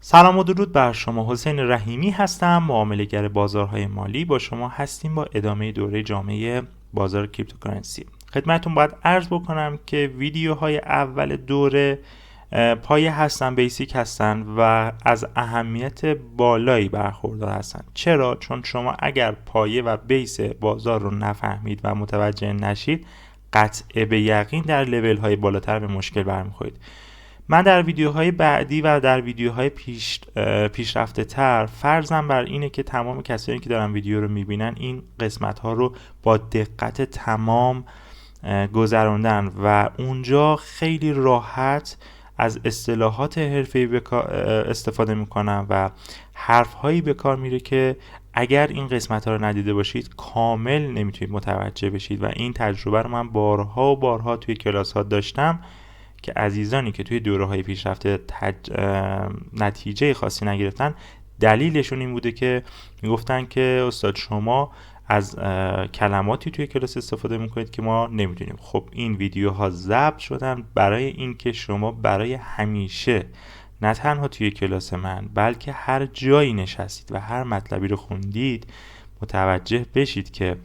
سلام و درود بر شما. حسین رحیمی هستم، معامله‌گر بازارهای مالی. با شما هستیم با ادامه دوره جامعه بازار کریپتوکارنسی. خدمتتون باید عرض بکنم که ویدیوهای اول دوره پایه هستن، بیسیک هستن و از اهمیت بالایی برخوردار هستن. چرا؟ چون شما اگر پایه و بیس بازار رو نفهمید و متوجه نشید، قطع به یقین در لول های بالاتر به مشکل برمیخورید. من در ویدیوهای بعدی و در ویدیوهای پیشرفته تر فرضم بر اینه که تمام کسانی که دارن ویدیو رو میبینن این قسمت ها رو با دقت تمام گذروندن و اونجا خیلی راحت از اصطلاحات حرفه‌ای استفاده میکنن و حرف هایی به کار میره که اگر این قسمت ها رو ندیده باشید کامل نمیتونید متوجه بشید و این تجربه رو من بارها و بارها توی کلاس ها داشتم که عزیزانی که توی دوره‌های پیشرفته نتیجه خاصی نگرفتن، دلیلشون این بوده که میگفتن که استاد شما از کلماتی توی کلاس استفاده میکنید که ما نمیدونیم. خب این ویدیوها ضبط شدن برای اینکه شما برای همیشه نه تنها توی کلاس من بلکه هر جایی نشستید و هر مطلبی رو خوندید متوجه بشید که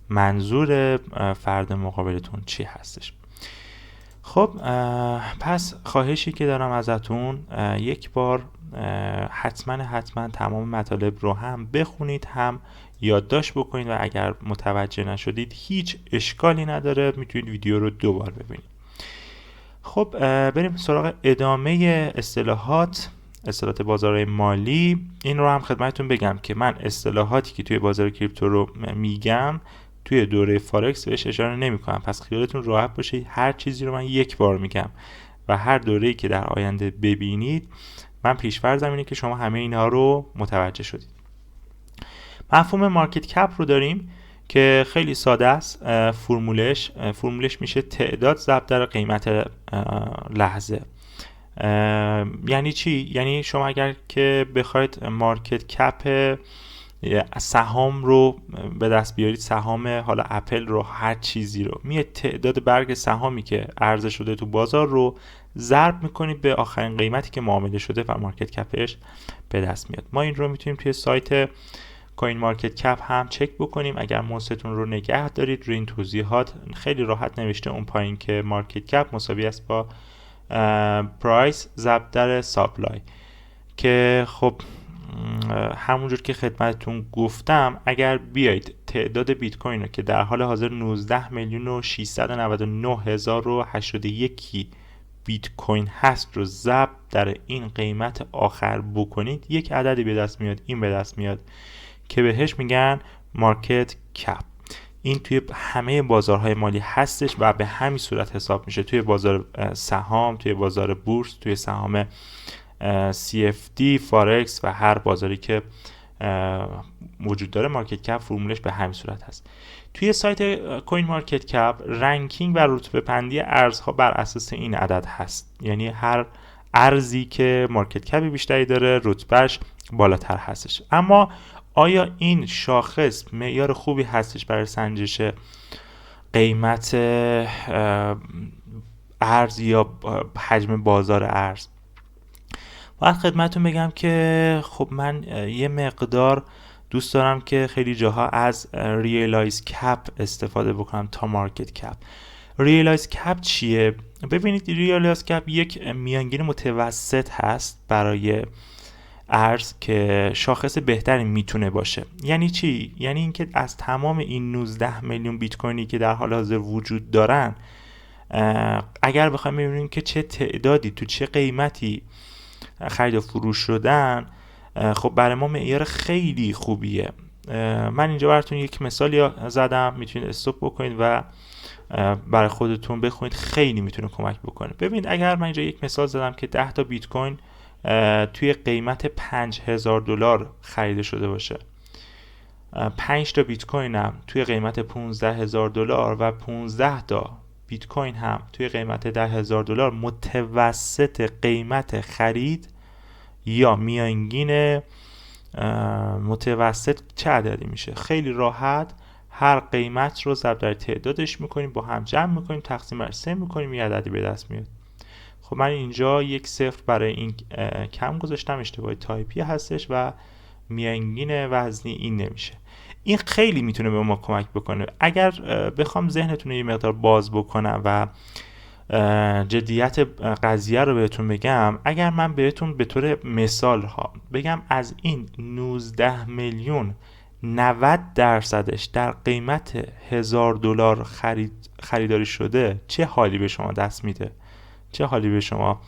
منظور فرد مقابلتون چی هستش. خب پس خواهشی که دارم ازتون یک بار حتما تمام مطالب رو هم بخونید هم یادداشت بکنید و اگر متوجه نشدید هیچ اشکالی نداره، میتونید ویدیو رو دوبار ببینید. خب بریم سراغ ادامه اصطلاحات بازار مالی. این رو هم خدمتتون بگم که من اصطلاحاتی که توی بازار کریپتو رو میگم توی دوره فارکس بهش اشاره نمی‌کنم، پس خیالتون راحت باشه هر چیزی رو من یک بار میگم و هر دوره‌ای که در آینده ببینید من پیش‌فرضم اینه که شما همه اینها رو متوجه شدید. مفهوم مارکت کپ رو داریم که خیلی ساده است. فرمولش میشه تعداد ضرب در قیمت لحظه. یعنی چی؟ یعنی شما اگر که بخواید مارکت کپ سهام رو به دست بیارید، سهام حالا اپل رو، هر چیزی رو، میاد تعداد برگ سهامی که عرضه شده تو بازار رو ضرب میکنید به آخرین قیمتی که معامله شده و مارکت کپش به دست میاد. ما این رو میتونیم توی سایت کوین مارکت کپ هم چک بکنیم. اگر موستون رو نگه دارید روی این توضیحات خیلی راحت نوشته اون پایین که مارکت کپ مساوی است با پرایس ضرب در ساپلای، که خب همونجور که خدمتتون گفتم اگر بیایید تعداد بیت کوین رو که در حال حاضر 19,699,081 بیت کوین هست رو ضرب در این قیمت آخر بکنید، یک عددی به دست میاد. این به دست میاد که بهش میگن مارکت کپ. این توی همه بازارهای مالی هستش و به همین صورت حساب میشه توی بازار سهام، توی بازار بورس، توی سهام CFD، فارکس و هر بازاری که وجود داره. مارکت کپ فرمولش به همین صورت هست. توی سایت کوین مارکت کپ رنکینگ و رتبه بندی ارزها بر اساس این عدد هست، یعنی هر ارزی که مارکت کپ بیشتری داره رتبهش بالاتر هستش. اما آیا این شاخص معیار خوبی هستش برای سنجش قیمت ارز یا حجم بازار ارز؟ باید خدمتتون بگم که خب من یه مقدار دوست دارم که خیلی جاها از ریالایز کپ استفاده بکنم تا مارکت کپ. ریالایز کپ چیه؟ ببینید ریالایز کپ یک میانگین متوسط هست برای ارز که شاخص بهتری میتونه باشه. یعنی چی؟ یعنی اینکه از تمام این 19 میلیون بیت کوینی که در حال حاضر وجود دارن، اگر بخوایم ببینیم که چه تعدادی تو چه قیمتی خرید و فروش شدن، خب برای ما معیار خیلی خوبیه. من اینجا براتون یک مثالی زدم، میتونید استاپ بکنید و برای خودتون بخونید، خیلی میتونه کمک بکنه. ببینید اگر من اینجا یک مثال زدم که 10 تا بیت کوین توی قیمت $5,000 خریده شده باشه، 5 تا بیت کوین هم توی قیمت $15,000 و 15 تا بیت کوین هم توی قیمت $10,000، متوسط قیمت خرید یا میانگین متوسط چه عددی میشه؟ خیلی راحت هر قیمت رو ضرب در تعدادش میکنیم، با هم جمع میکنیم، تقسیم بر 3 میکنیم، یه عددی به دست میاد. خب من اینجا یک صفر برای این کم گذاشتم، اشتباه تایپی هستش و میانگین وزنی این نمیشه. این خیلی میتونه به ما کمک بکنه. اگر بخوام ذهنتون رو یه مقدار باز بکنم و جدیت قضیه رو بهتون بگم، اگر من بهتون به طور مثال ها بگم از این 19 میلیون 90%ش در قیمت $1000 خریداری شده، چه حالی به شما دست میده؟ چه حالی به شما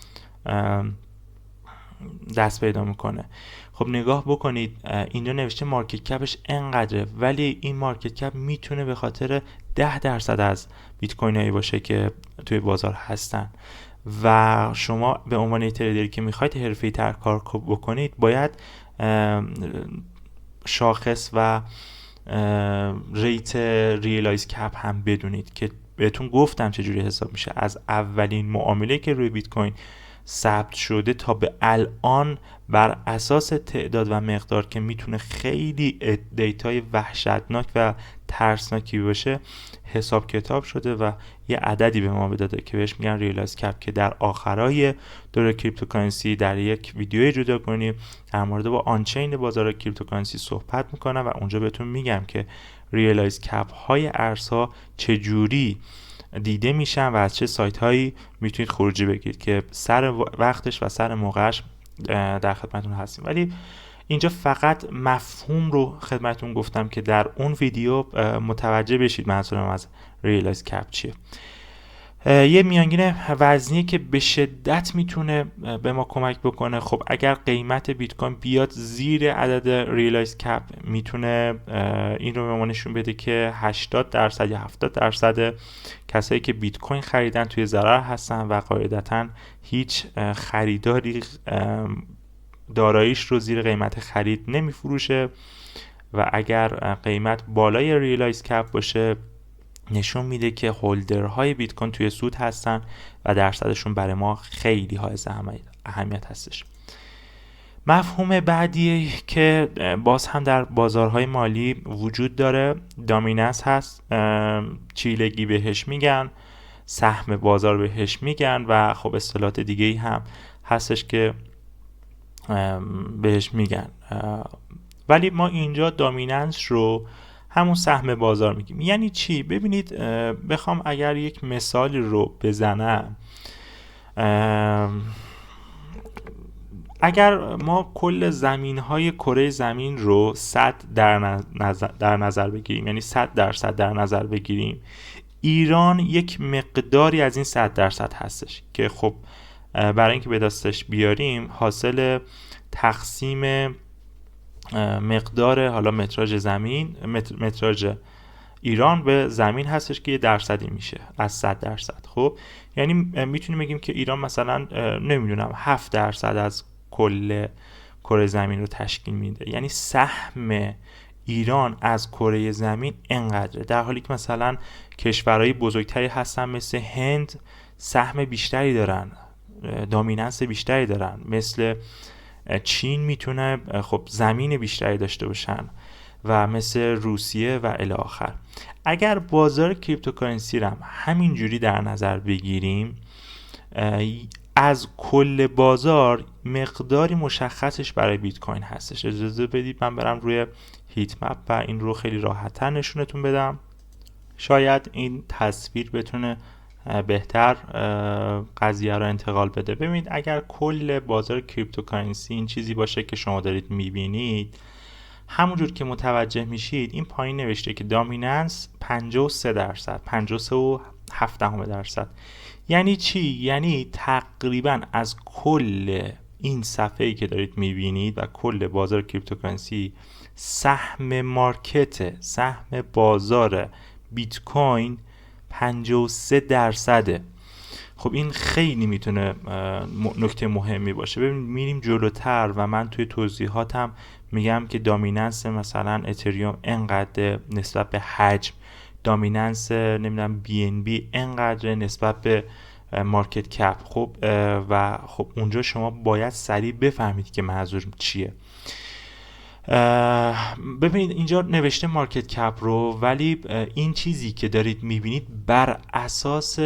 دست پیدا میکنه؟ خب نگاه بکنید، اینجا نوشته مارکت کپش انقدره، ولی این مارکت کپ میتونه به خاطر 10% از بیت کوین هایی باشه که توی بازار هستن و شما به عنوان تریدری که میخواید حرفه‌ای تر کار بکنید باید شاخص و ریت ریلایز کپ هم بدونید که بهتون گفتم چجوری حساب میشه. از اولین معامله که روی بیت کوین ثبت شده تا به الان بر اساس تعداد و مقدار که میتونه خیلی دیتای وحشتناک و ترسناکی باشه حساب کتاب شده و یه عددی به ما بداده که بهش میگن ریلایز کپ، که در آخرای دوره کریپتوکارنسی در یک ویدیوی جداگانه در مورد با آنچین بازار کریپتوکارنسی صحبت میکنم و اونجا بهتون میگم که ریلایز کپ های ارزها چجوری دیده میشن و از چه سایت هایی میتونید خروجی بگیرید که سر وقتش و سر موقعش در خدمتتون هستیم. ولی اینجا فقط مفهوم رو خدمتتون گفتم که در اون ویدیو متوجه بشید منظورم از ریلایز کپ چیه. یه میانگین وزنی که به شدت میتونه به ما کمک بکنه. خب اگر قیمت بیت کوین بیاد زیر عدد ریلایز کپ، میتونه این رو به ما نشون بده که 80% یا 70% کسایی که بیت کوین خریدن توی ضرر هستن و قاعدتاً هیچ خریداری داراییش رو زیر قیمت خرید نمیفروشه و اگر قیمت بالای ریلایز کپ باشه نشون میده که هولدرهای بیت کوین توی سود هستن و درصدشون برای ما خیلی حائز اهمیت هستش. مفهوم بعدی که باز هم در بازارهای مالی وجود داره دامیننس هست. چیلگی بهش میگن، سهم بازار بهش میگن و خب اصطلاحات دیگه‌ای هم هستش که بهش میگن، ولی ما اینجا دامیننس رو همون سهم بازار میگیم. یعنی چی؟ ببینید، بخوام اگر یک مثالی رو بزنم، اگر ما کل زمین‌های کره زمین رو 100 در نظر بگیریم، یعنی 100% در نظر بگیریم، ایران یک مقداری از این 100% هستش که خب برای اینکه به دستش بیاریم حاصل تقسیم مقدار حالا متراژ زمین، متراژ ایران به زمین هستش که یه درصدی میشه از 100%. خب یعنی میتونیم بگیم که ایران مثلا نمیدونم 7% از کل کره زمین رو تشکیل میده، یعنی سهم ایران از کره زمین انقدره، در حالی که مثلا کشورهای بزرگتری هستن مثل هند سهم بیشتری دارن، دامیننس بیشتری دارن، مثل چین میتونه خب زمین بیشتری داشته باشن و مثل روسیه و الی آخر. اگر بازار کریپتوکارنسی رو همینجوری در نظر بگیریم، از کل بازار مقداری مشخصش برای بیت کوین هستش. اجازه بدید من برم روی هیت مپ و این رو خیلی راحت‌تر نشونتون بدم. شاید این تصویر بتونه بهتر قضیه رو انتقال بده. ببینید، اگر کل بازار کریپتوکارنسی این چیزی باشه که شما دارید میبینید، همونجور که متوجه میشید این پایین نوشته که دامیننس 53%، 53.7%. یعنی چی؟ یعنی تقریبا از کل این صفحه‌ای که دارید میبینید و کل بازار کریپتوکارنسی، سهم مارکت، سهم بازار بیت کوین 53%. خب این خیلی میتونه نکته مهمی باشه. ببینید میریم جلوتر و من توی توضیحاتم میگم که دامیننس مثلا اتریوم انقدر نسبت به حجم، دامیننس نمیدونم بی ان بی انقدر نسبت به مارکت کپ. خب و خب اونجا شما باید سریع بفهمید که منظور چیه. ببینید اینجا نوشته مارکت کپ رو، ولی این چیزی که دارید میبینید بر اساس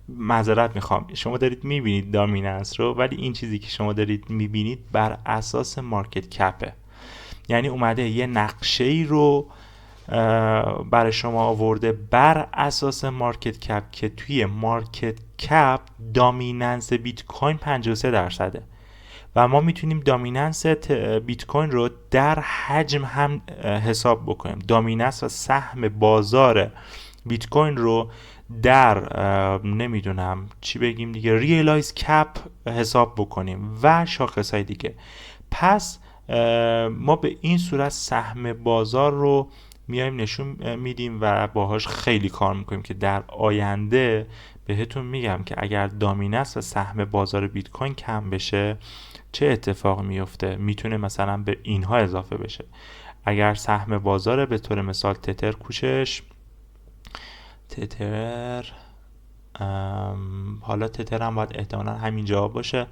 معذرت میخوام، شما دارید میبینید دامیننس رو، ولی این چیزی که شما دارید میبینید بر اساس مارکت کپه. یعنی اومده یه نقشه ای رو برای شما آورده بر اساس مارکت کپ که توی مارکت کپ دامیننس بیت کوین 53%. و ما میتونیم دامیننس بیت کوین رو در حجم هم حساب بکنیم. دامیننس و سهم بازار بیت کوین رو در نمیدونم چی بگیم دیگه، ریلایز کپ حساب بکنیم و شاخصهای دیگه. پس ما به این صورت سهم بازار رو میایم نشون میدیم و باهاش خیلی کار میکنیم که در آینده بهتون میگم که اگر دامیننس و سهم بازار بیت کوین کم بشه چه اتفاق میفته. میتونه مثلا به اینها اضافه بشه. اگر سهم بازار به طور مثال تتر کوشش حالا تتر هم باید احتمالا همین جواب باشه.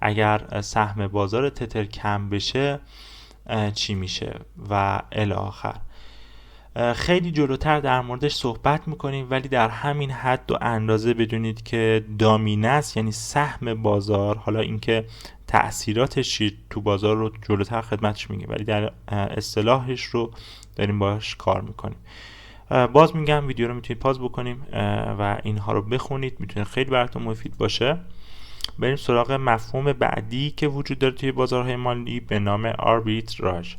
اگر سهم بازار تتر کم بشه چی میشه و الی آخر. خیلی جلوتر در موردش صحبت میکنیم، ولی در همین حد و اندازه بدونید که دامیننس یعنی سهم بازار، حالا اینکه تأثیراتش تو بازار رو جلوتر خدمتش میگیم، ولی در اصطلاحش رو داریم باش کار میکنیم. باز میگم ویدیو رو میتونید پاز بکنیم و اینها رو بخونید، میتونه خیلی براتون مفید باشه. بریم سراغ مفهوم بعدی که وجود داره توی بازارهای مالی به نام آربیتراژ.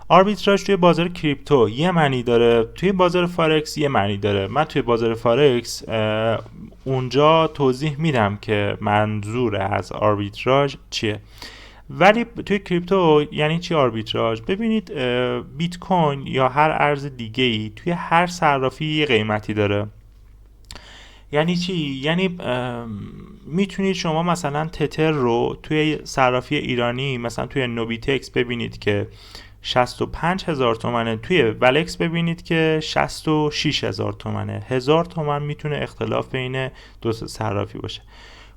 آربیتراژ توی بازار کریپتو یه معنی داره، توی بازار فارکس یه معنی داره. من توی بازار فارکس اونجا توضیح میدم که منظور از آربیتراژ چیه. ولی توی کریپتو یعنی چی آربیتراژ؟ ببینید بیت کوین یا هر ارز دیگه ای توی هر صرافی یه قیمتی داره. یعنی چی؟ یعنی میتونید شما مثلا تتر رو توی صرافی ایرانی مثلا توی نوبیتکس ببینید که 65,000 تومنه، توی ولکس ببینید که 66,000 تومنه. 1000 تومن میتونه اختلاف بین دو صرافی باشه.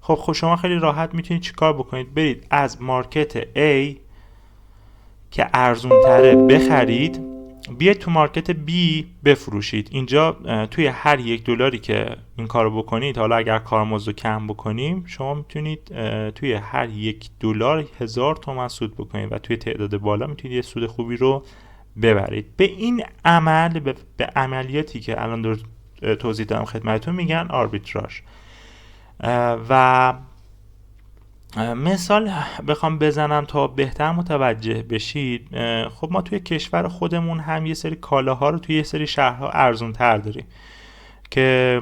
خب شما خیلی راحت میتونید چیکار بکنید؟ برید از مارکت A که ارزون تره بخرید، بیاید تو مارکت B بفروشید. اینجا توی هر $1 که این کارو بکنید، حالا اگر کارمزد رو کم بکنیم، شما میتونید توی هر $1 1000 تومان سود بکنید و توی تعداد بالا میتونید یه سود خوبی رو ببرید. به این عمل، به عملیاتی که الان توضیح دادم خدمتتون میگن آربیتراژ. و مثال بخوام بزنم تا بهتر متوجه بشید، خب ما توی کشور خودمون هم یه سری کالاها رو توی یه سری شهرها ارزون تر داریم که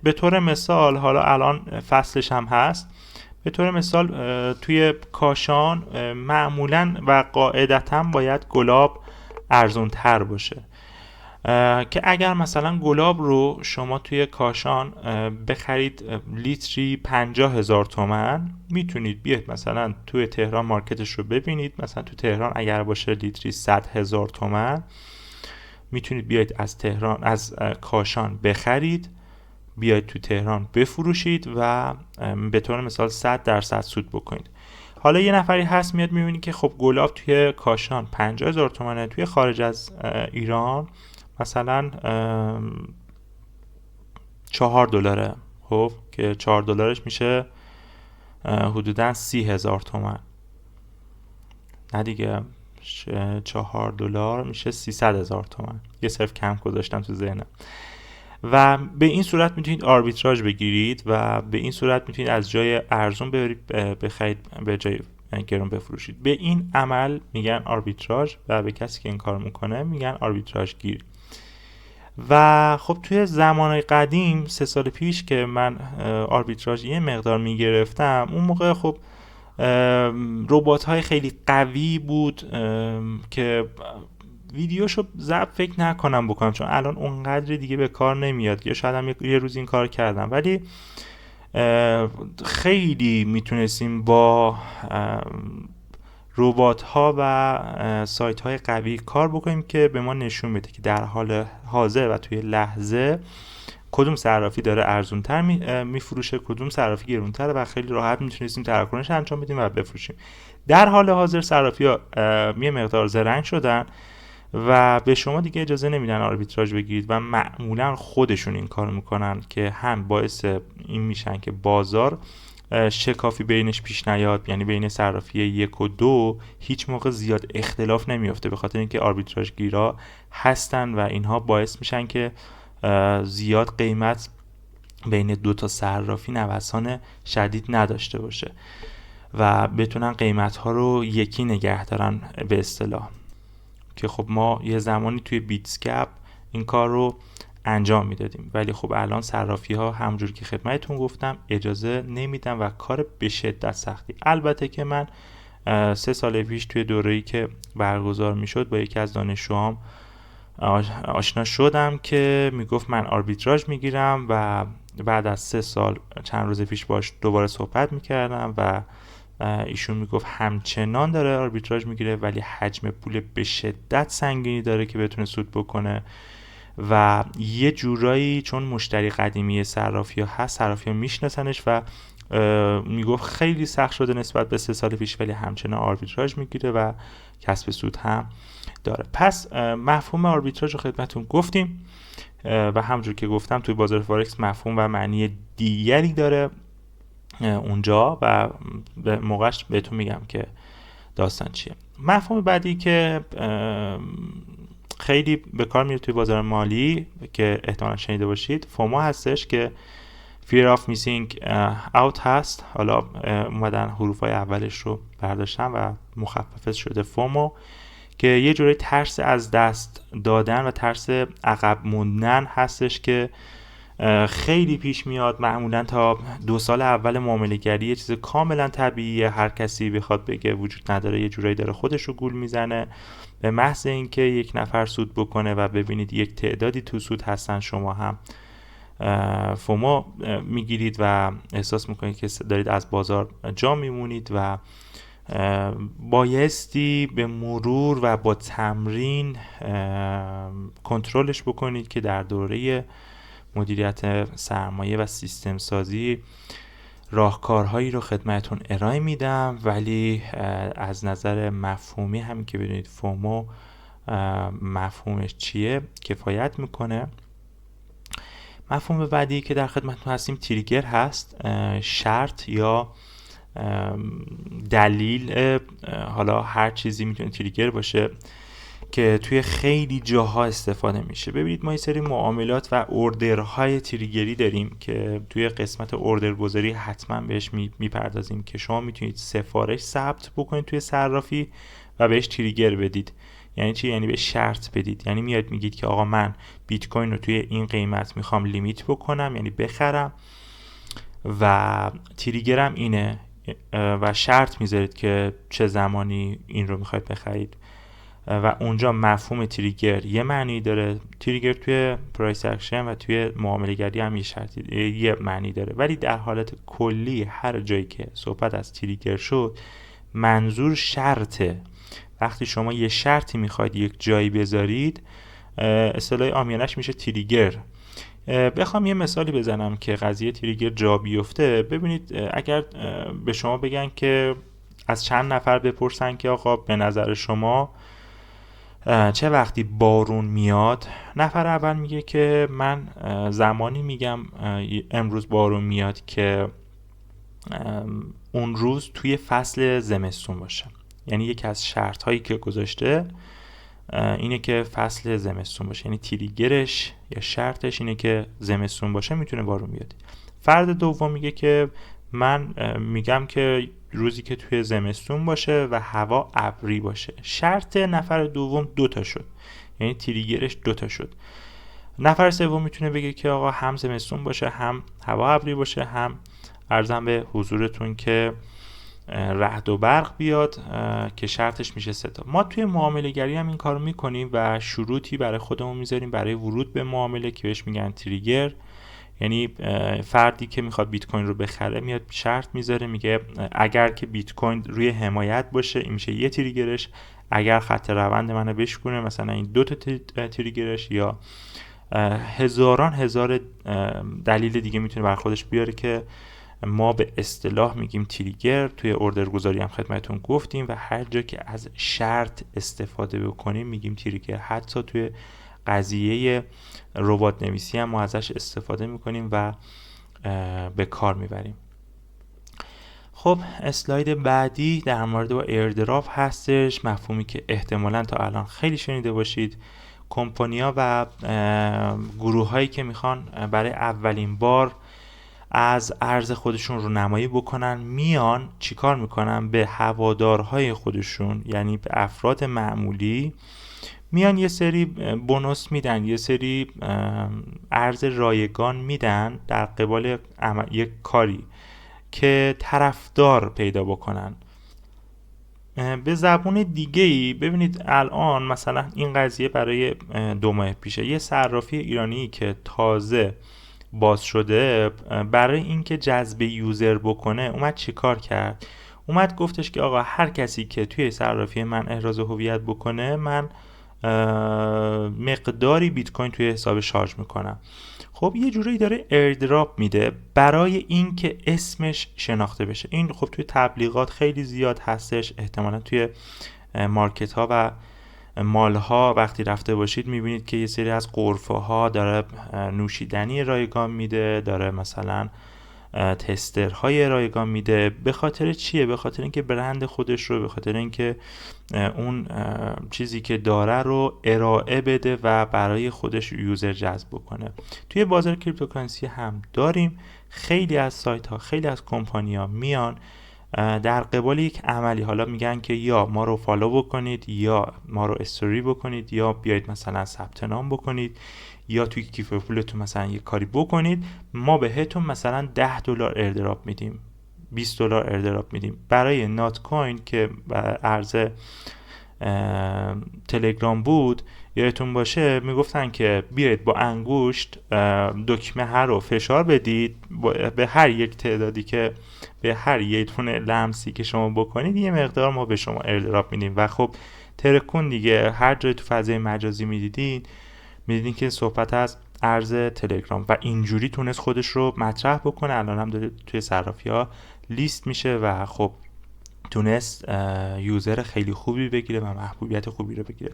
به طور مثال، حالا الان فصلش هم هست، به طور مثال توی کاشان معمولا و قاعدتا باید گلاب ارزون تر باشه که اگر مثلا گلاب رو شما توی کاشان بخرید لیتری 50,000 تومان، میتونید بیاید مثلا توی تهران مارکتش رو ببینید. مثلا توی تهران اگر باشه لیتری 100,000 تومان، میتونید بیاید از تهران، از کاشان بخرید، بیاید تو تهران بفروشید و به طور مثال 100% سود بکنید. حالا یه نفری هست میاد میبینی که خب گلاب توی کاشان 50,000 تومانه، توی خارج از ایران مثلا $4، خب که $4 میشه حدودا 30,000 تومان. نه دیگه، $4 میشه 300,000 تومان. یه صرف کم گذاشتم تو ذهنم. و به این صورت میتونید آربیتراژ بگیرید و به این صورت میتونید از جای ارزون بخرید به جای گرون بفروشید. به این عمل میگن آربیتراژ و به کسی که این کار میکنه میگن آربیتراژ گیر. و خب توی زمان قدیم 3 سال پیش که من آربیتراژ یه مقدار میگرفتم، اون موقع خب ربات های خیلی قوی بود که ویدیوشو ضبط فکر نکنم بکنم، چون الان اونقدر دیگه به کار نمیاد، یا شاید هم یه روز این کار کردم، ولی خیلی میتونستیم با ربات ها و سایت های قوی کار بکنیم که به ما نشون بده که در حال حاضر و توی لحظه کدوم صرافی داره ارزونتر میفروشه، کدوم صرافی گرونتره و خیلی راحت میتونستیم تراکنش انجام بدیم و بفروشیم. در حال حاضر صرافی‌ها یه مقدار زرنگ شدن و به شما دیگه اجازه نمیدن آربیتراژ بگیرید و معمولا خودشون این کارو میکنن که هم باعث این میشن که بازار شکافی بینش پیش نیاد، یعنی بین صرافی 1 و 2 هیچ موقع زیاد اختلاف نمیفته، به خاطر اینکه آربیتراژ گیرا هستن و اینها باعث میشن که زیاد قیمت بین 2 تا صرافی نوسان شدید نداشته باشه و بتونن قیمت ها رو یکی نگه دارن به اصطلاح. که خب ما یه زمانی توی بیتسکپ این کار رو انجام میدادیم، ولی خب الان صرافی ها همونجور که خدمتتون گفتم اجازه نمیدن و کار به شدت سختی. البته که من 3 سال پیش توی دوره‌ای که برگزار میشد با یکی از دانشجوام آشنا شدم که میگفت من آربیتراژ میگیرم و بعد از 3 سال چند روز پیش باش دوباره صحبت میکردم و ایشون میگفت همچنان داره آربیتراژ میگیره ولی حجم پول به شدت سنگینی داره که بتونه سود بکنه و یه جورایی چون مشتری قدیمی صرافی‌ها هست، صرافی‌ها میشناسنش و میگفت خیلی سخت شده نسبت به 3 سال پیش ولی همچنان آربیتراژ میگیره و کسب سود هم داره. پس مفهوم آربیتراژ رو خدمتتون گفتیم و همونجور که گفتم توی بازار فارکس مفهوم و معنی دیگری داره اونجا و به موقعش بهتون میگم که داستان چیه. مفهوم بعدی که خیلی به کار میره توی بازار مالی که احتمالا شنیده باشید فومو هستش که fear of missing out هست. حالا اومدن حروفای اولش رو برداشتن و مخفف شده فومو که یه جوری ترس از دست دادن و ترس عقب موندن هستش که خیلی پیش میاد. معمولا تا 2 سال اول معامله گری یه چیز کاملا طبیعیه، هر کسی بخواد بگه وجود نداره، یه جورایی داره خودش رو گول میزنه. به محض اینکه یک نفر سود بکنه و ببینید یک تعدادی تو سود هستن شما هم فومو میگیرید و احساس میکنید که دارید از بازار جا میمونید و بایستی به مرور و با تمرین کنترلش بکنید که در دوره مدیریت سرمایه و سیستم سازی راهکارهایی رو خدمتون ارائه میدم، ولی از نظر مفهومی همین که بدونید فومو مفهومش چیه کفایت میکنه. مفهوم بعدی که در خدمتتون هستیم تریگر هست، شرط یا دلیل، حالا هر چیزی میتونه تریگر باشه که توی خیلی جاها استفاده میشه. ببینید ما یه سری معاملات و اوردرهای تریگری داریم که توی قسمت اوردر گذاری حتما بهش میپردازیم که شما میتونید سفارش ثبت بکنید توی صرافی و بهش تریگر بدید. یعنی چی؟ یعنی به شرط بدید. یعنی میاد میگید که آقا من بیت کوین رو توی این قیمت میخوام لیمیت بکنم، یعنی بخرم و تریگرم اینه و شرط میذارید که چه زمانی این رو میخواید بخرید و اونجا مفهوم تریگر یه معنی داره. تریگر توی پرایس اکشن و توی معامله گری هم یه معنی داره، ولی در حالت کلی هر جایی که صحبت از تریگر شد منظور شرطه. وقتی شما یه شرطی میخواید یک جایی بذارید اصطلاح عامیانش میشه تریگر. بخوام یه مثالی بزنم که قضیه تریگر جا بیفته، ببینید اگر به شما بگن که از چند نفر بپرسن که آقا به نظر شما چه وقتی بارون میاد، نفر اول میگه که من زمانی میگم امروز بارون میاد که اون روز توی فصل زمستون باشه. یعنی یکی از شرط هایی که گذاشته اینه که فصل زمستون باشه، یعنی تریگرش یا شرطش اینه که زمستون باشه میتونه بارون بیاد. فرد دوم میگه که من میگم که روزی که توی زمستون باشه و هوا ابری باشه. شرط نفر دوم 2 تا شد، یعنی تریگرش 2 تا شد. نفر سوم میتونه بگه که آقا هم زمستون باشه هم هوا ابری باشه هم عرضم به حضورتون که رعد و برق بیاد که شرطش میشه 3 تا. ما توی معامله گری هم این کارو میکنیم و شروطی برای خودمون میذاریم برای ورود به معامله که بهش میگن تریگر. یعنی فردی که میخواد بیت کوین رو بخره میاد شرط میذاره، میگه اگر که بیت کوین روی حمایت باشه این میشه یه تریگرش، اگر خط روند منو بشکنه مثلا این 2 تا تریگرش، یا هزار دلیل دیگه میتونه بر خودش بیاره که ما به اصطلاح میگیم تریگر. توی اوردر گذاری هم خدمتتون گفتیم و هر جا که از شرط استفاده بکنیم میگیم تریگر. حتی توی قضیه ربات نویسی هم ما ازش استفاده میکنیم و به کار میبریم. خب اسلاید بعدی در مورد با ایردراپ هستش، مفهومی که احتمالاً تا الان خیلی شنیده باشید. کمپانی‌ها و گروه‌هایی که میخوان برای اولین بار از ارز خودشون رو نمایی بکنن، میان چیکار میکنن؟ به هوادارهای خودشون، یعنی به افراد معمولی، میان یه سری بونوس میدن، یه سری ارز رایگان میدن در قبال یک کاری که طرفدار پیدا بکنن. به زبون دیگه‌ای ببینید، الان مثلا این قضیه برای 2 ماه پیشه، یه صرافی ایرانی که تازه باز شده برای اینکه جذب یوزر بکنه اومد چیکار کرد؟ اومد گفتش که آقا هر کسی که توی صرافی من احراز هویت بکنه من مقداری بیت کوین توی حساب شارژ میکنم. خب یه جوری داره ایردراپ میده برای اینکه اسمش شناخته بشه. این خب توی تبلیغات خیلی زیاد هستش، احتمالا توی مارکت ها و مال ها وقتی رفته باشید میبینید که یه سری از غرفه ها داره نوشیدنی رایگان میده، داره مثلا تسترهای رایگان میده. به خاطر چیه؟ به خاطر اینکه برند خودش رو، به خاطر اینکه اون چیزی که داره رو ارائه بده و برای خودش یوزر جذب بکنه. توی بازار کریپتوکارنسی هم داریم. خیلی از سایت ها، خیلی از کمپانی ها میان در قبال یک عملی، حالا میگن که یا ما رو فالو بکنید، یا ما رو استوری بکنید، یا بیایید مثلا ثبت نام بکنید، یا توی کیف پولتون مثلا یک کاری بکنید، ما بهتون مثلا $10 ایردراپ میدیم، $20 ایردراپ میدیم. برای نات کوین که ارز تلگرام بود، یادتون باشه میگفتن که بیایید با انگشت دکمه هر رو فشار بدید، به هر یک تعدادی که به هر یک دونه لمسی که شما بکنید یه مقدار ما به شما ایردراپ میدیم. و خب ترکون دیگه، هر جای تو فضای مجازی میدیدین که صحبت از ارز تلگرام و اینجوری تونست خودش رو مطرح بکنه. الان هم داره توی صرافی ها لیست میشه و خب تونست یوزر خیلی خوبی بگیره و محبوبیت خوبی رو بگیره.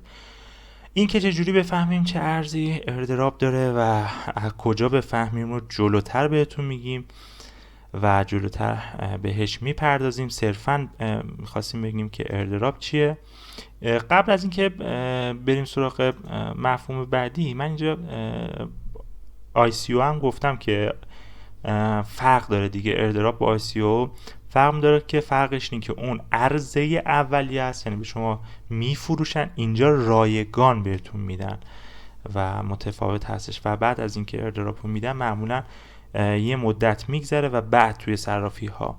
این که چجوری بفهمیم چه ارزی ایردراپ داره و از کجا بفهمیم رو جلوتر بهتون میگیم و جلوتر بهش میپردازیم. صرفاً میخواستیم بگیم که ایردراپ چیه. قبل از اینکه بریم سراغ مفهوم بعدی، من اینجا ICO هم گفتم که فرق داره دیگه. ایردراپ با ICO فرق داره که فرقش اینه که اون عرضه اولیه است، یعنی به شما میفروشن، اینجا رایگان بهتون میدن و متفاوت هستش. و بعد از اینکه ایردراپ رو میدن معمولا یه مدت میگذره و بعد توی صرافی ها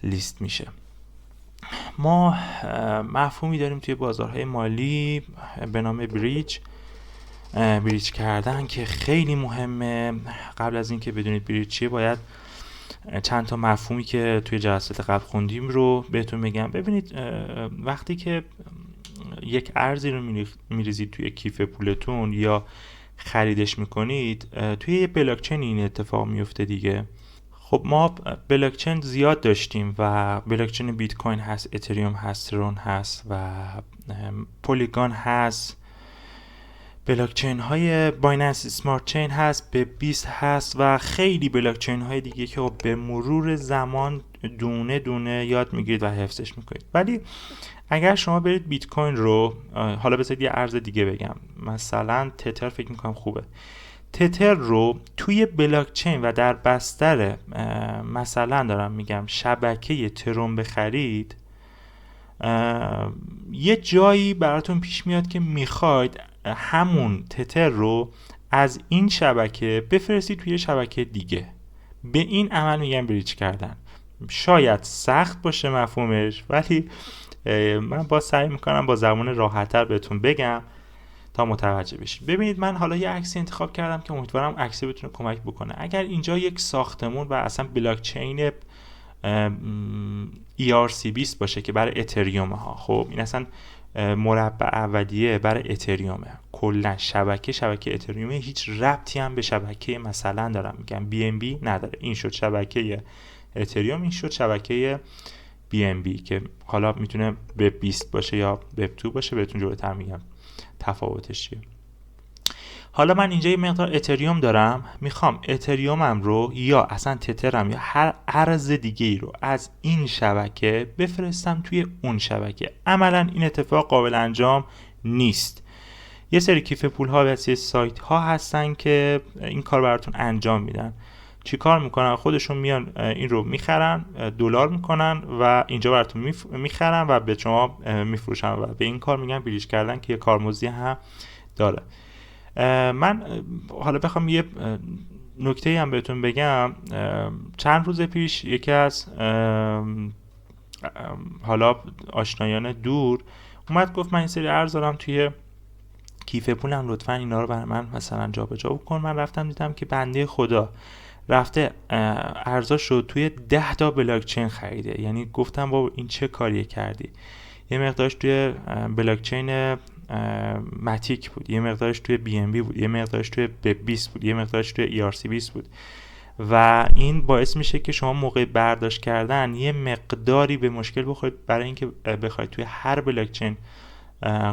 لیست میشه. ما مفهومی داریم توی بازارهای مالی به نام بریج کردن که خیلی مهمه. قبل از اینکه بدونید بریج چیه باید چند تا مفهومی که توی جلسات قبل خوندیم رو بهتون بگم. ببینید وقتی که یک ارزی رو میریزید توی کیف پولتون یا خریدش میکنید، توی یه بلاکچین این اتفاق میفته دیگه. خب ما بلاکچین زیاد داشتیم و بلاکچین بیت کوین هست، اتریوم هست، ترون هست و پولیگون هست، بلاکچین های بایننس اسمارت چین هست، به 20 هست و خیلی بلاکچین های دیگه که به مرور زمان دونه دونه یاد میگیرید و حفظش میکنید. ولی اگر شما برید بیت کوین رو، حالا بذارید یه ارز دیگه بگم، مثلا تتر فکر میکنم خوبه، تتر رو توی بلاکچین و در بستر مثلا دارم میگم شبکه ترون بخرید، یه جایی براتون پیش میاد که میخواید همون تتر رو از این شبکه بفرستید توی شبکه دیگه. به این عمل میگن بریج کردن. شاید سخت باشه مفهومش، ولی من با سعی میکنم با زبان راحت‌تر بهتون بگم تا متوجه بشید. ببینید من حالا یه عکسی انتخاب کردم که امیدوارم عکس بتونه کمک بکنه. اگر اینجا یک ساختمون و اصلا بلاکچین ERC20 باشه که برای اتریوم ها، خب این اصلا مربع اولیه برای اتریومه. کلا شبکه اتریومه، هیچ ربطی هم به شبکه مثلا دارم میگم BNB نداره. این شد شبکه اتریوم، این شد شبکه BNB که حالا میتونه وب 20 باشه یا وب 2 باشه، بهتون جلوتر میگم تفاوتش چیه. حالا من اینجا یه مقدار اتریوم دارم، میخوام اتریومم رو یا اصلا تترم یا هر ارز دیگه ای رو از این شبکه بفرستم توی اون شبکه. عملا این اتفاق قابل انجام نیست. یه سری کیف پول ها و سری سایت ها هستن که این کار براتون انجام میدن. چی کار میکنن؟ خودشون میان این رو میخرن، دلار میکنن و اینجا براتون میخرن و به شما میفروشن و به این کار میگن بلیش کردن که یه کارمزدی هم داره. من حالا بخوام یه نکته هم بهتون بگم، چند روز پیش یکی از حالا آشنایان دور اومد گفت من این سری ارز دارم توی کیف پولم، لطفا اینا رو برای من مثلا جابجا بکن. من رفتم دیدم که بنده خدا رفته ارزاشو توی 10 تا بلاک چین خریده. یعنی گفتم بابا این چه کاریه کردی؟ یه مقدارش توی بلاک چین ماتیک بود، یه مقدارش توی BNB بود، یه مقدارش توی وب20 بود، یه مقدارش توی ERC20 بود و این باعث میشه که شما موقع برداشت کردن یه مقداری به مشکل بخورید. برای اینکه بخواید توی هر بلاک چین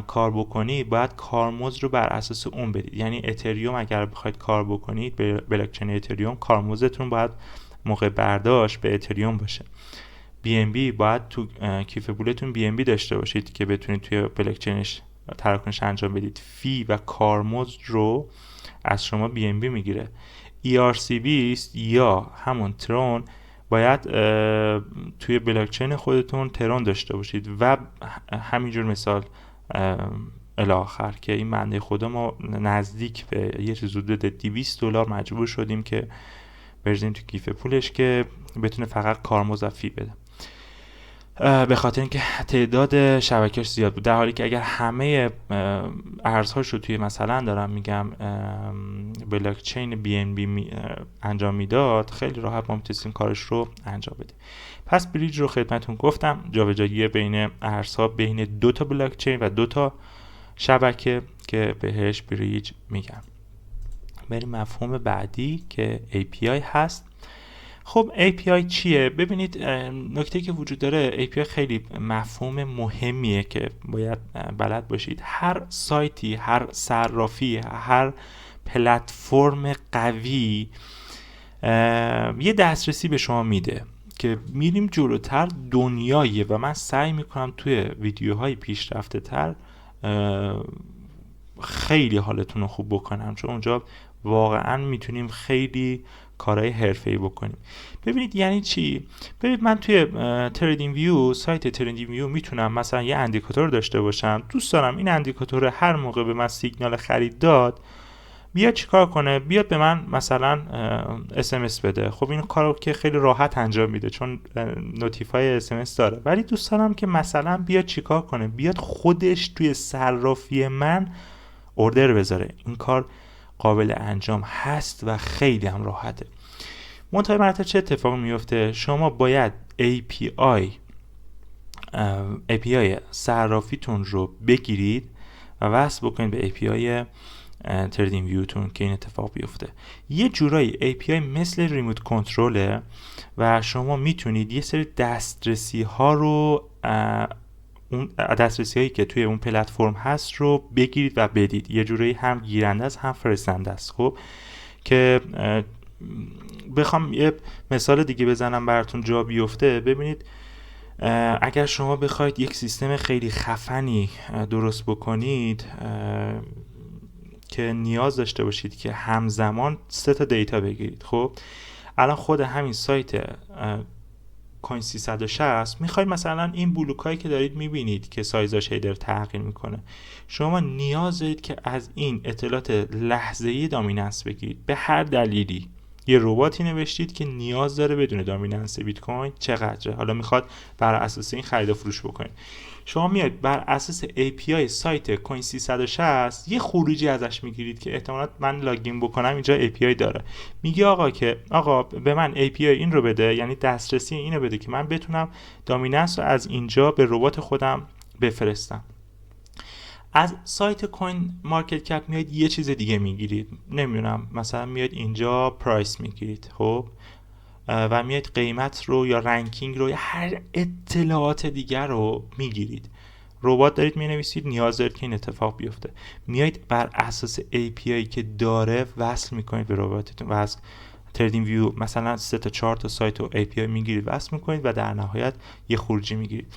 کار بکنید باید کارمزد رو بر اساس اون بدید. یعنی اتریوم اگر بخواید کار بکنید به بلاک چین اتریوم، کارمزدتون باید موقع برداشت به اتریوم باشه. BNB باید تو کیف پولتون BNB داشته باشید که بتونید توی بلاک چینش تراکنش انجام بدید. فی و کارمزد رو از شما BNB میگیره. ERC20 یا همون ترون باید توی بلاک چین خودتون ترون داشته باشید و همینجور مثال الی آخر که این بنده خدا ما نزدیک به یه چیز حدود $200 مجبور شدیم که بریزیم تو کیف پولش که بتونه فقط کارمزد و فی بده، به خاطر اینکه تعداد شبکه‌اش زیاد بود. در حالی که اگر همه ارزهاش رو توی مثلا دارم میگم بلاک چین BNB انجام میداد، خیلی راحت ما میتونستیم کارش رو انجام بدیم. پس بریج رو خدمتون گفتم، جابجایی بین ارزها بین 2 تا بلاک چین و 2 تا شبکه که بهش بریج میگن. بریم مفهوم بعدی که API هست. خب API چیه؟ ببینید نکته که وجود داره، API خیلی مفهوم مهمیه که باید بلد باشید. هر سایتی، هر صرافی، هر پلتفرم قوی یه دسترسی به شما میده که میریم جلوتر دنیایه و من سعی میکنم توی ویدیوهای پیشرفته تر خیلی حالتون رو خوب بکنم، چون اونجا واقعا میتونیم خیلی کارهای حرفه‌ای بکنیم. ببینید یعنی چی؟ ببینید من توی تریدینگ ویو، سایت تریدینگ ویو میتونم مثلا یه اندیکاتور داشته باشم. دوست دارم این اندیکاتور هر موقع به من سیگنال خرید داد بیاد چیکار کنه؟ بیاد به من مثلا SMS بده. خب این کارو که خیلی راحت انجام میده چون نوتیفای SMS داره، ولی دوست دارم که مثلا بیاد چیکار کنه؟ بیاد خودش توی صرافی من اوردر بذاره. این کار قابل انجام هست و خیلی هم راحته. منتهای مرتبه چه اتفاقی میفته؟ شما باید API صرافیتون رو بگیرید و وصل بکنید به API تریدینگ ویوتون که این اتفاق بیفته. یه جورایی API مثل ریموت کنترله و شما میتونید یه سری دسترسی ها رو، اون دسترسی هایی که توی اون پلتفرم هست رو بگیرید و بدید. یه جورایی هم گیرنده است هم فرستنده است. خب که بخوام یه مثال دیگه بزنم براتون جا بیفته، ببینید اگر شما بخواید یک سیستم خیلی خفنی درست بکنید که نیاز داشته باشید که همزمان 3 تا دیتا بگیرید. خب الان خود همین سایت کوین 360 میخواید مثلا این بلوکایی که دارید میبینید که سایزاش هی داره تغییر میکنه، شما نیاز دارید که از این اطلاعات لحظه‌ای دامیننس بگیرید. به هر دلیلی یه رباتی نوشتید که نیاز داره بدون دامیننس بیت کوین چقدره، حالا میخواد بر اساس این خرید و فروش بکنید. شما میاد بر اساس API سایت کوین 360 یه خروجی ازش میگیرید که احتمالاً من لاگین بکنم اینجا API داره. میگه آقا به من API این رو بده، یعنی دسترسی اینو بده که من بتونم دامیننس رو از اینجا به ربات خودم بفرستم. از سایت کوین مارکت کپ میاد یه چیز دیگه میگیرید، نمیدونم مثلا میاد اینجا پرایس میگیرید، خب و میاد قیمت رو یا رنکینگ رو یا هر اطلاعات دیگر رو میگیرید. ربات دارید مینویسید، نیاز دارید که این اتفاق بیفته، میایید بر اساس API که داره وصل میکنید به رباتتون و از تریدینگ ویو مثلا 3 تا 4 تا سایت و API میگیرید، وصل میکنید و در نهایت یه خروجی میگیرید.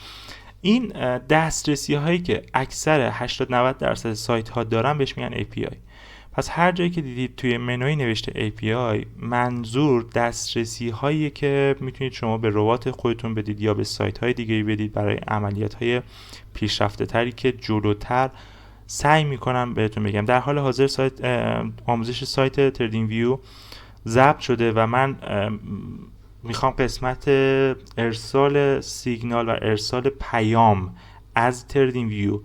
این دسترسی هایی که اکثر 80-90% سایت ها دارن بهش میگن API. پس هر جایی که دیدید توی منوی نوشته API، منظور دسترسی هایی که میتونید شما به ربات خودتون بدید یا به سایت های دیگه بدید برای عملیات های پیشرفته تری که جلوتر سعی میکنم بهتون بگم. در حال حاضر سایت آموزش سایت تریدینگ ویو ضبط شده و من میخوام قسمت ارسال سیگنال و ارسال پیام از تریدینگ ویو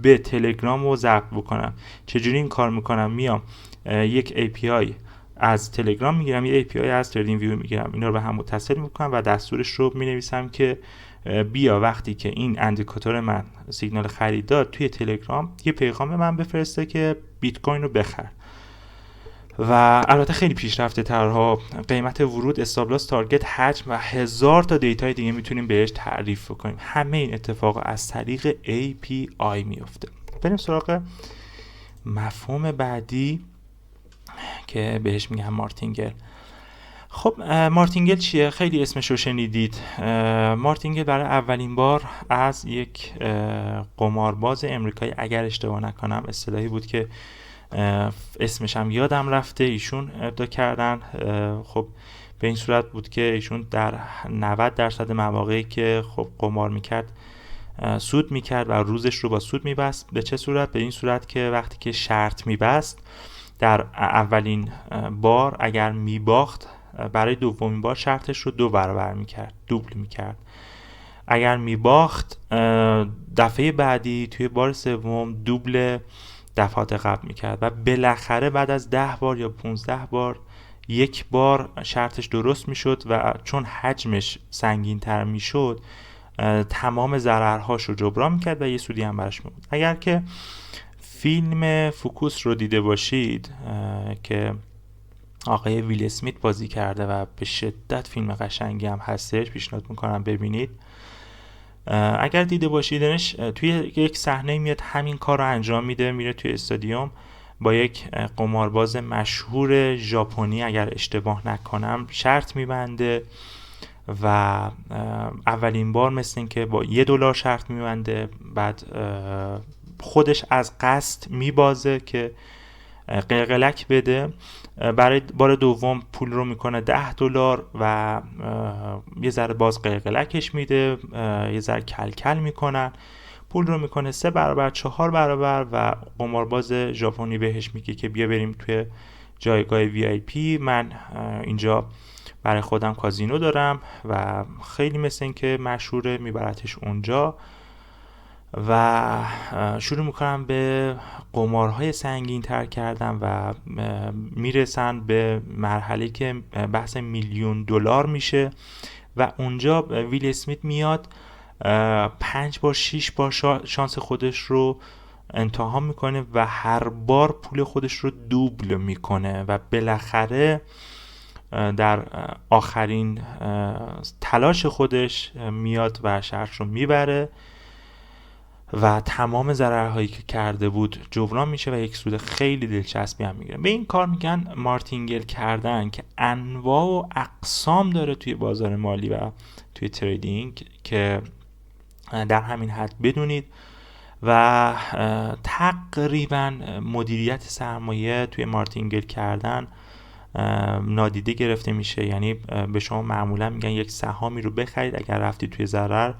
به تلگرام رو ضبط بکنم. چجوری این کار میکنم؟ میام یک API از تلگرام میگیرم، یه API از تریدینگ ویو میگیرم، اینا رو به هم متصل میکنم و دستورش رو مینویسم که بیا وقتی که این اندیکاتور من سیگنال خرید داد توی تلگرام یه پیغام به من بفرسته که بیت کوین رو بخر. و البته خیلی پیشرفته ترها، قیمت ورود، استاپ لاس، تارگت، حجم و 1000 تا دیتای دیگه میتونیم بهش تعریف کنیم. همه این اتفاق از طریق API میفته. بریم سراغ مفهوم بعدی که بهش میگن مارتینگل. خب مارتینگل چیه؟ خیلی اسمش رو شنیدید. مارتینگل برای اولین بار از یک قمارباز امریکایی، اگر اشتباه نکنم اصطلاحی بود که اسمش هم یادم رفته، ایشون ابداع کردن. خب به این صورت بود که ایشون در 90% مواقعی که خب قمار میکرد سود میکرد و روزش رو با سود میبست. به چه صورت؟ به این صورت که وقتی که شرط میبست در اولین بار اگر میباخت برای دومین بار شرطش رو 2 برابر میکرد، دوبل میکرد. اگر میباخت دفعه بعدی توی بار سوم دوبل دفعات قبل میکرد و بالاخره بعد از 10 بار یا 15 بار یک بار شرطش درست میشد و چون حجمش سنگین تر میشد تمام ضررهاش رو جبران میکرد و یه سودی هم براش میبود. اگر که فیلم فوکوس رو دیده باشید که آقای ویل اسمیت بازی کرده و به شدت فیلم قشنگی هم هستش، پیشنهاد میکنم ببینید. اگر دیده باشیدنش توی یک صحنه میاد همین کار رو انجام میده، میره توی استادیوم با یک قمارباز مشهور ژاپنی اگر اشتباه نکنم شرط میبنده و اولین بار مثل این که با $1 شرط میبنده، بعد خودش از قصد میبازه که قلقلک بده. برای بار دوم پول رو میکنه $10 و یه ذره باز قلقلکش میده، یه ذره کلکل میکنن، پول رو میکنه 3 برابر 4 برابر و قمارباز ژاپنی بهش میگه که بیا بریم توی جایگاه VIP، من اینجا برای خودم کازینو دارم و خیلی مثل این که مشهوره، میبرتش اونجا و شروع میکنم به قمارهای سنگین تر کردن و میرسن به مرحله که بحث $1,000,000 میشه و اونجا ویل اسمیت میاد 5 بار 6 بار شانس خودش رو امتحان میکنه و هر بار پول خودش رو دوبل میکنه و بالاخره در آخرین تلاش خودش میاد و شرط رو میبره و تمام ضررهایی که کرده بود جبران میشه و یک سود خیلی دلچسبی هم میگیره. به این کار میگن مارتینگل کردن که انواع و اقسام داره توی بازار مالی و توی تریدینگ که در همین حد بدونید. و تقریبا مدیریت سرمایه توی مارتینگل کردن نادیده گرفته میشه. یعنی به شما معمولا میگن یک سهامی رو بخرید، اگر رفتید توی ضرر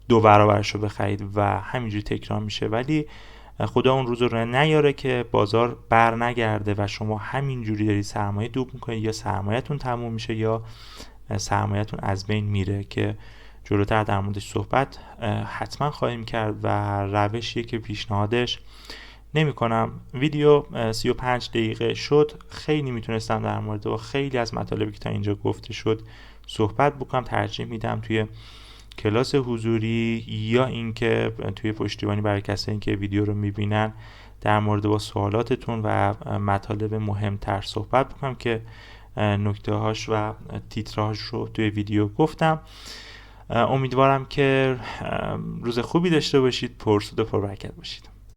2 برابرش رو بخرید و همینجوری تکرار میشه، ولی خدا اون روز رو نیاره که بازار بر نگرده و شما همینجوری دارید سرمایه دوب میکنید، یا سرمایه‌تون تموم میشه یا سرمایه‌تون از بین میره که جلوتر در موردش صحبت حتما خواهیم کرد و روشیه که پیشنهادش نمی کنم. ویدیو 35 دقیقه شد، خیلی میتونستم در مورد و خیلی از مطالبی که تا اینجا گفته شد صحبت بکنم، ترجیح میدم توی کلاس حضوری یا اینکه توی پشتیبانی برای کسایی که ویدیو رو میبینن در مورد با سوالاتتون و مطالب مهمتر صحبت بکنم که نکته هاش و تیتراژ رو توی ویدیو گفتم. امیدوارم که روز خوبی داشته باشید، پرسود و پربرکت باشید.